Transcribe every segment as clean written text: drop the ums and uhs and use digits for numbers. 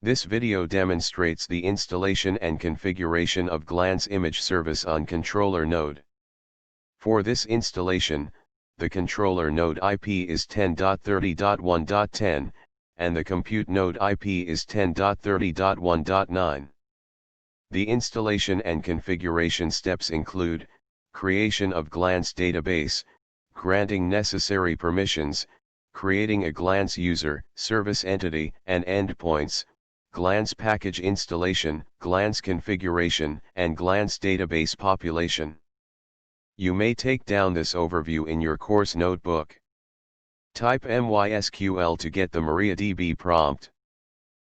This video demonstrates the installation and configuration of Glance image service on controller node. For this installation, the controller node IP is 10.30.1.10, and the compute node IP is 10.30.1.9. The installation and configuration steps include creation of Glance database, granting necessary permissions, creating a Glance user, service entity, and endpoints, Glance package installation, Glance configuration, and Glance database population. You may take down this overview in your course notebook. Type MySQL to get the MariaDB prompt.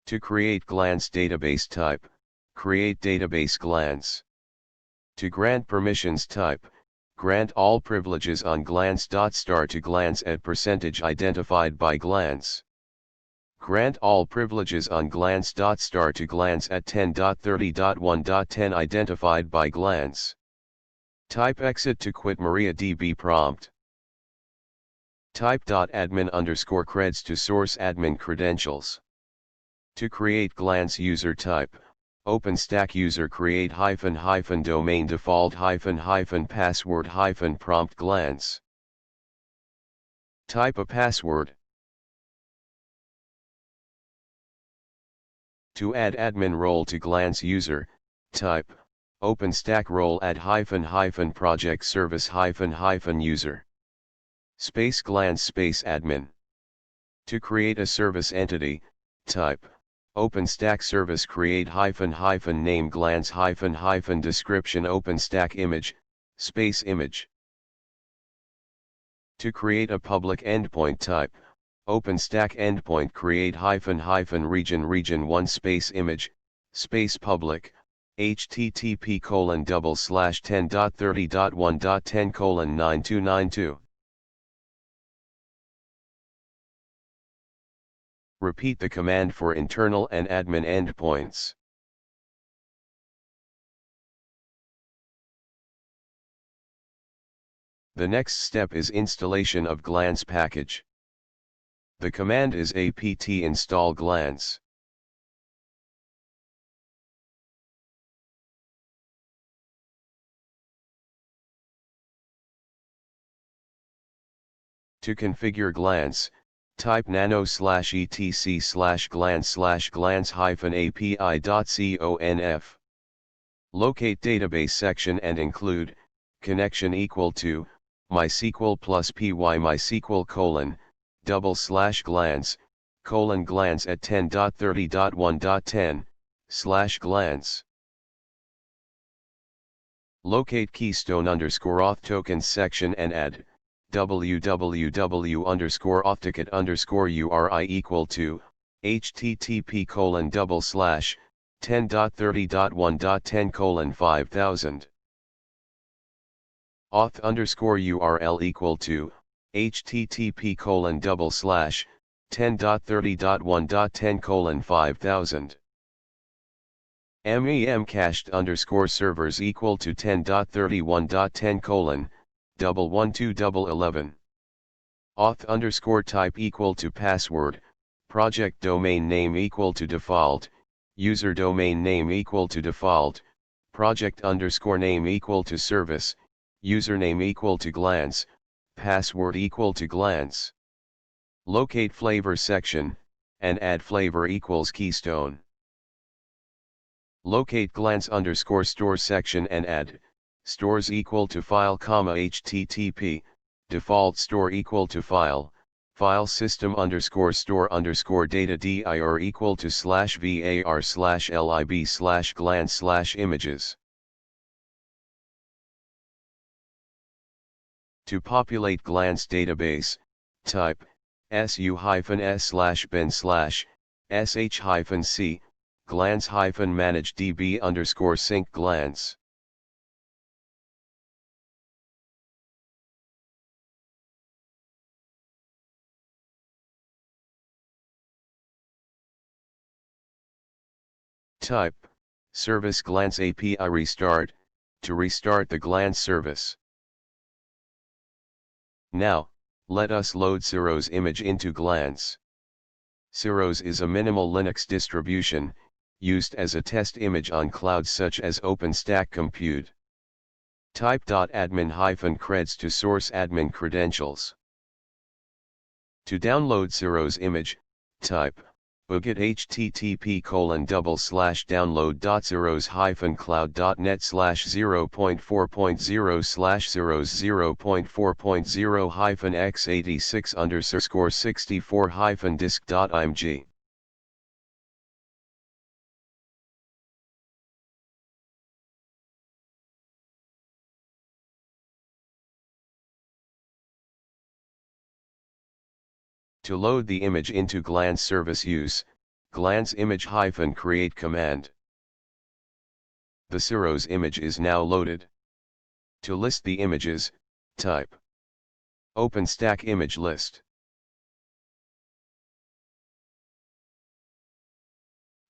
To create Glance database type, create database Glance. To grant permissions type, grant all privileges on Glance.star to Glance at percentage identified by Glance. Grant all privileges on Glance.star to Glance at 10.30.1.10 identified by Glance. Type exit to quit MariaDB prompt. Type .admin_creds to source admin credentials. To create Glance user type, OpenStack user create -- domain default -- password -- prompt Glance. Type a password. To add admin role to Glance user, type OpenStack role add -- project service -- user. Space Glance space admin. To create a service entity, type OpenStack service create -- name Glance -- description OpenStack image, space image. To create a public endpoint type, OpenStack endpoint create -- region 1 space image, space public, http://10.30.1.10:9292. Repeat the command for internal and admin endpoints. The next step is installation of Glance package. The command is apt install Glance. To configure Glance, type nano/etc/glance/glance-api.conf. Locate database section and include connection equal to MySQL plus py MySQL : /glance /glance at 10.30.1.10 /glance. Locate keystone_auth tokens section and add www_authticket_URI equal to http://10.30.1.10:5000. Auth_URL equal to http://10.30.1.10:5000. MEM_cached_servers equal to 10.31.10:11211. Auth_type equal to password, project domain name equal to default, user domain name equal to default, project_name equal to service, username equal to Glance, password equal to Glance. Locate flavor section, and add flavor equals keystone. Locate Glance_store section and add stores equal to file, http, default store equal to file, file system_store_data dir equal to /var/lib/glance/images. To populate Glance database, type su-s/bin/sh-c glance-manage db_sync Glance. Type service Glance API restart to restart the Glance service. Now, let us load Zero's image into Glance. Ceros is a minimal Linux distribution, used as a test image on clouds such as OpenStack Compute. Type .admin-creds to source admin credentials. To download Ceros image, type UGIT http://download.ceros-0.4.0/0.4.0-x86_64-disk.img. To load the image into Glance service, use glance image-create command. The Ceros image is now loaded. To list the images, type OpenStack image list.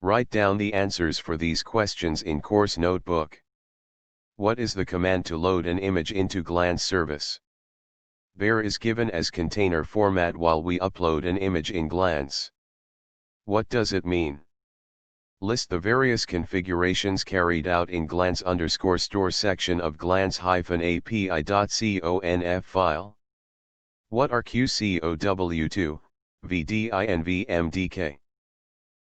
Write down the answers for these questions in course notebook. What is the command to load an image into Glance service? Var is given as container format while we upload an image in Glance. What does it mean? List the various configurations carried out in glance_store section of glance-api.conf file. What are QCOW2, VDI and VMDK?